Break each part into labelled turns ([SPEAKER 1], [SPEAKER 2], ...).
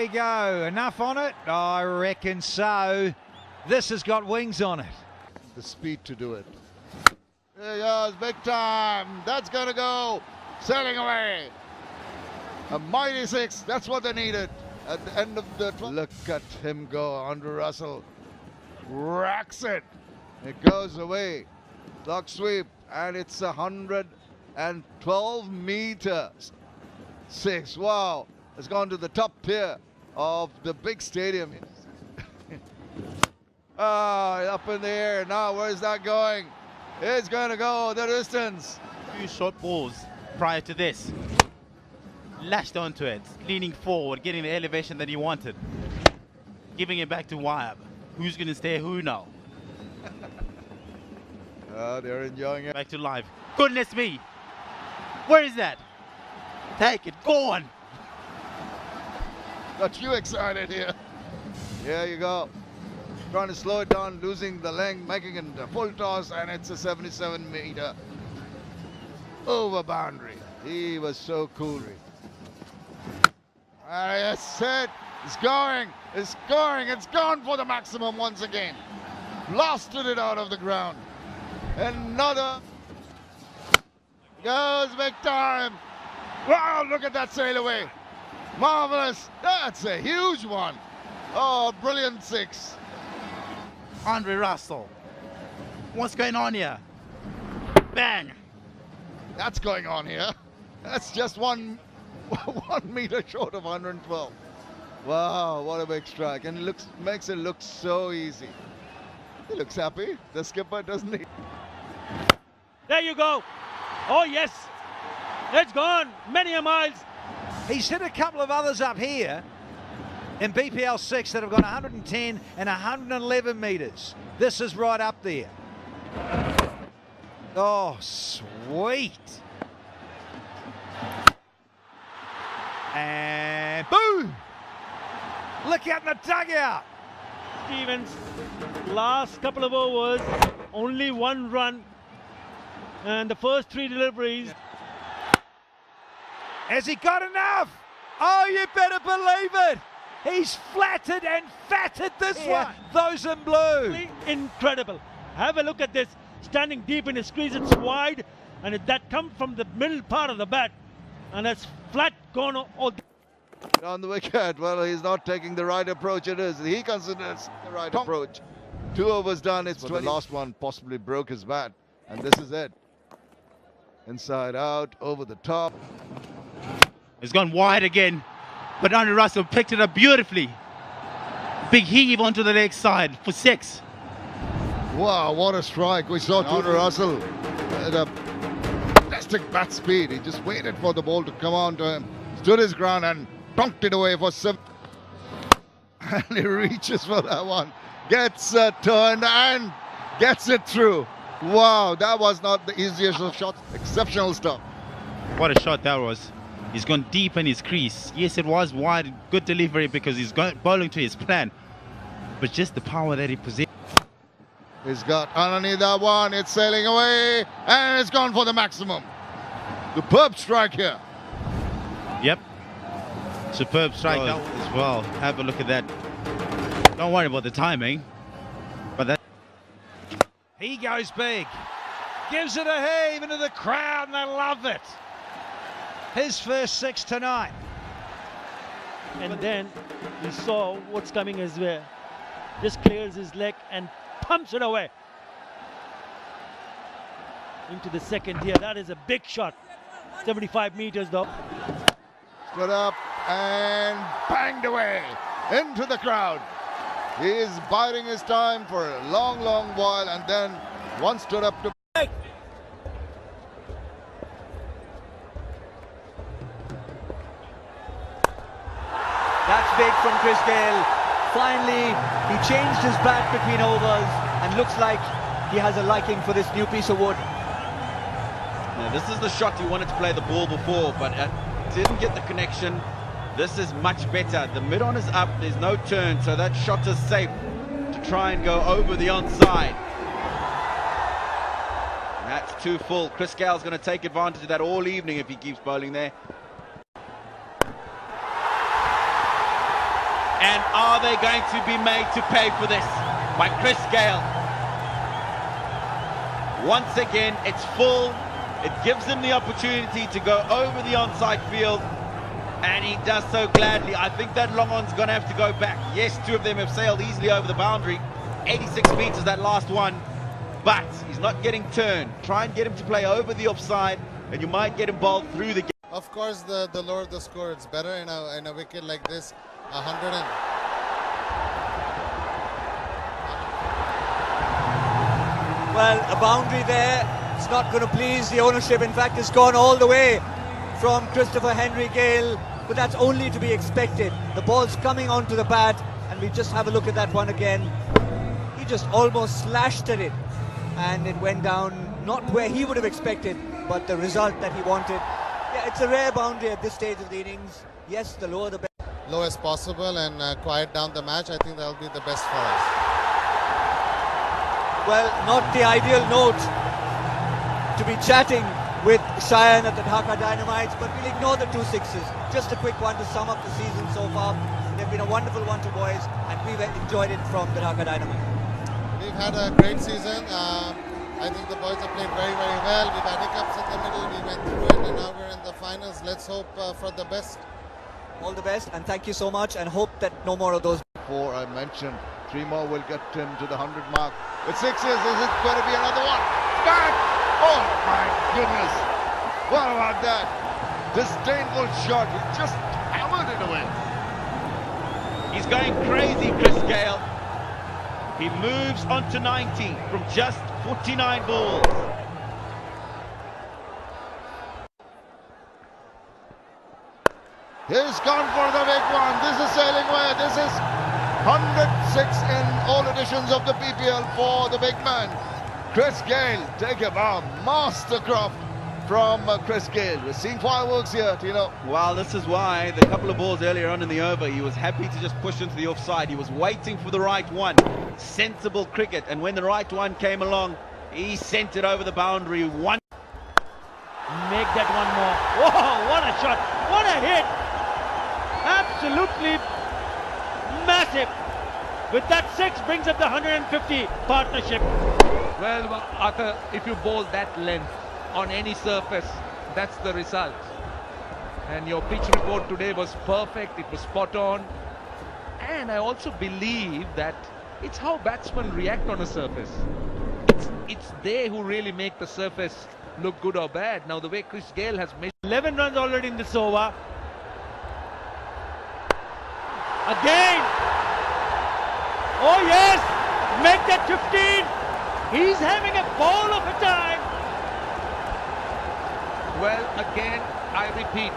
[SPEAKER 1] we go. Enough on it? I reckon so. This has got wings on it.
[SPEAKER 2] The speed to do it. There he goes, big time. That's going to go. Sailing away. A mighty six. That's what they needed at the end of the... Look at him go. Andrew Russell racks it. It goes away. Clock sweep. And it's 112 meters. Six. Wow. It's gone to the top tier of the big stadium. Up in the air. Now, where's that going? It's going to go the distance.
[SPEAKER 3] Few short balls prior to this. Lashed onto it, leaning forward, getting the elevation that he wanted. Giving it back to Wahab. Who's going to stay who now?
[SPEAKER 2] They're enjoying it.
[SPEAKER 3] Back to live. Goodness me. Where is that? Take it. Go on.
[SPEAKER 2] Got you excited here. Here you go. Trying to slow it down, losing the length, making it a full toss, and it's a 77-meter over boundary. He was so cool. That's it. It's going. It's going. It's gone for the maximum once again. Blasted it out of the ground. Another. Goes big time. Wow, look at that sail away. Marvelous. That's a huge one. Oh, brilliant six.
[SPEAKER 3] Andre Russell. What's going on here? Bang.
[SPEAKER 2] That's going on here. That's just 1 meter short of 112. Wow, what a big strike. And it makes it look so easy. He looks happy. The skipper, doesn't he?
[SPEAKER 4] There you go. Oh, yes. It's gone. Many a miles.
[SPEAKER 1] He's hit a couple of others up here in BPL 6 that have gone 110 and 111 metres. This is right up there. Oh, sweet. And boom! Look out in the dugout.
[SPEAKER 4] Stevens, last couple of overs, only one run. And the first three deliveries.
[SPEAKER 1] Has he got enough? Oh, you better believe it. He's flattered and fatted this one. Those in blue.
[SPEAKER 4] Incredible. Have a look at this. Standing deep in his crease, it's wide. And that comes from the middle part of the bat. And that's flat gone all
[SPEAKER 2] on the wicket. Well, he's not taking the right approach. It is. He considers the right approach. 2 overs done. It's 20. The last one possibly broke his bat. And this is it. Inside out, over the top.
[SPEAKER 3] It's gone wide again, but Andre Russell picked it up beautifully. Big heave onto the leg side for 6.
[SPEAKER 2] Wow, what a strike. We saw Andre Russell at a fantastic bat speed. He just waited for the ball to come on to him, stood his ground and dunked it away for 7. And he reaches for that one, gets turned and gets it through. Wow, that was not the easiest of shots. Exceptional stuff.
[SPEAKER 3] What a shot that was. He's gone deep in his crease. Yes, it was wide, good delivery because he's bowling to his plan. But just the power that he possessed.
[SPEAKER 2] He's got underneath that one. It's sailing away and it's gone for the maximum. Superb strike here.
[SPEAKER 3] Yep. Superb strike as well. Have a look at that. Don't worry about the timing. But that.
[SPEAKER 1] He goes big. Gives it a heave into the crowd and they love it. His first 6 tonight.
[SPEAKER 4] And then you saw what's coming his way. Just clears his leg and pumps it away. Into the second here. That is a big shot. 75 meters though.
[SPEAKER 2] Stood up and banged away into the crowd. He is biding his time for a long, long while and then one stood up to...
[SPEAKER 5] That's big from Chris Gayle. Finally, he changed his bat between overs and looks like he has a liking for this new piece of wood.
[SPEAKER 6] Yeah, this is the shot he wanted to play the ball before, but didn't get the connection. This is much better. The mid-on is up, there's no turn, so that shot is safe to try and go over the onside. That's too full. Chris Gayle's going to take advantage of that all evening if he keeps bowling there. And are they going to be made to pay for this by Chris Gayle? Once again, it's full. It gives him the opportunity to go over the onside field, and he does so gladly. I think that long on's going to have to go back. Yes, two of them have sailed easily over the boundary. 86 meters, that last one. But he's not getting turned. Try and get him to play over the offside, and you might get him bowled through the...
[SPEAKER 7] Of course, the lower the score, it's better in a wicket like this. 100 and...
[SPEAKER 5] Well, a boundary there. It's not going to please the ownership. In fact, it's gone all the way from Christopher Henry Gayle, but that's only to be expected. The ball's coming onto the bat, and we just have a look at that one again. He just almost slashed at it, and it went down not where he would have expected, but the result that he wanted. Yeah, it's a rare boundary at this stage of the innings. Yes, the lower the better.
[SPEAKER 7] Low as possible and quiet down the match. I think that'll be the best for us.
[SPEAKER 5] Well, not the ideal note to be chatting with Cheyenne at the Dhaka Dynamites, but we'll ignore the 2 sixes. Just a quick one to sum up the season so far. They've been a wonderful one to boys, and we've enjoyed it from the Dhaka Dynamite.
[SPEAKER 7] We've had a great season. I think the boys have played very, very well. We've had hiccups in the middle. We went through it, and now we're in the finals. Let's hope for the best.
[SPEAKER 5] All the best, and thank you so much, and hope that no more of those.
[SPEAKER 2] Four I mentioned, 3 more will get him to the 100 mark. With 6s, is it going to be another one? Back! Oh my goodness! What about that? Disdainful shot, he just hammered it away.
[SPEAKER 6] He's going crazy, Chris Gayle. He moves on to 90 from just 49 balls.
[SPEAKER 2] He's gone for the big one. This is sailing away. This is 106 in all editions of the PPL for the big man. Chris Gayle, take a bow. Mastercraft from Chris Gayle. We're seeing fireworks here, Tino.
[SPEAKER 6] Well, this is why the couple of balls earlier on in the over, he was happy to just push into the offside. He was waiting for the right one. Sensible cricket. And when the right one came along, he sent it over the boundary. One.
[SPEAKER 4] Make that one more. Whoa, what a shot. What a hit. Absolutely massive. With that 6 brings up the 150 partnership.
[SPEAKER 8] Well, Arthur, if you bowl that length on any surface, that's the result. And your pitch report today was perfect. It was spot on. And I also believe that it's how batsmen react on a surface. It's they who really make the surface look good or bad. Now, the way Chris Gayle has made
[SPEAKER 4] 11 runs already in this over. Again. Oh yes, make that 15. He's having a ball of a time.
[SPEAKER 8] Well, again, I repeat,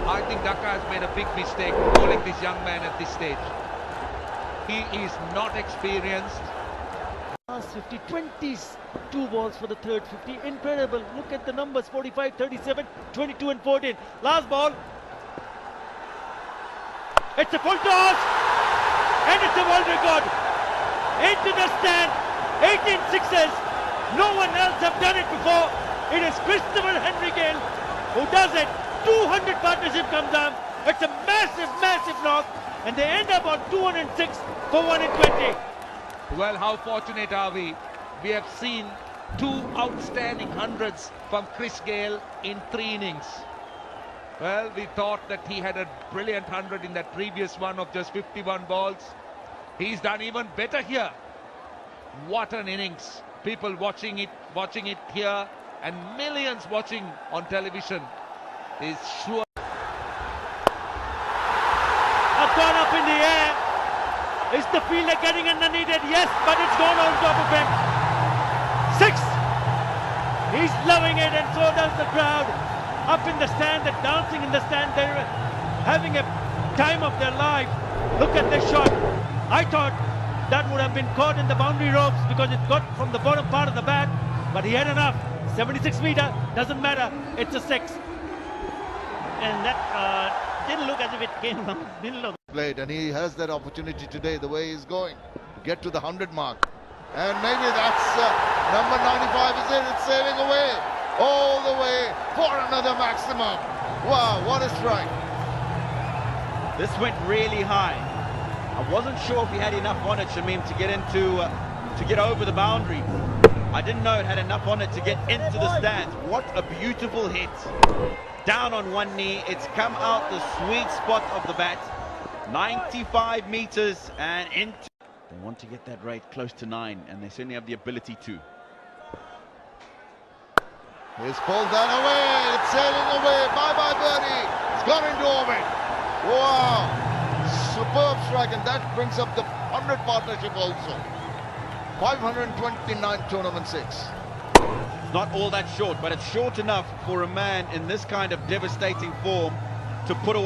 [SPEAKER 8] I think Dhaka has made a big mistake bowling this young man at this stage. He is not experienced.
[SPEAKER 4] Last 50, 22 balls for the third 50. Incredible. Look at the numbers, 45, 37, 22 and 14. Last ball. It's a full toss. And it's a world record. Into the stand. 18 sixes. No one else have done it before. It is Christopher Henry Gayle who does it. 200 partnership comes down. It's a massive, massive knock. And they end up on 206 for 1 in 20.
[SPEAKER 8] Well, how fortunate are we? We have seen 2 outstanding hundreds from Chris Gayle in 3 innings. Well, we thought that he had a brilliant 100 in that previous one of just 51 balls. He's done even better here. What an innings. People watching it here, and millions watching on television is sure.
[SPEAKER 4] Have gone up in the air. Is the fielder getting underneath it? Yes, but it's gone on top of him. 6. He's loving it, and so does the crowd. Up in the stand, they're dancing in the stand. They're having a time of their life. Look at this shot. I thought that would have been caught in the boundary ropes because it got from the bottom part of the bat, but he had enough. 76 meter, doesn't matter. It's a 6. And that didn't look as if it came from the middle of
[SPEAKER 2] Played, and he has that opportunity today, the way he's going. Get to the 100 mark. And maybe that's number 95 is it. It's sailing away. All the way for another maximum. Wow, what a strike.
[SPEAKER 6] This went really high. I wasn't sure if he had enough on it, Shamim, to get over the boundary. I didn't know it had enough on it to get into the stands. What a beautiful hit. Down on one knee. It's come out the sweet spot of the bat. 95 meters and into. They want to get that rate close to 9, and they certainly have the ability to.
[SPEAKER 2] He's pulled that away. It's sailing away. Bye-bye, birdie. It's gone into orbit. Wow. Superb strike, and that brings up the 100 partnership also. 529 tournament 6.
[SPEAKER 6] Not all that short, but it's short enough for a man in this kind of devastating form to put away.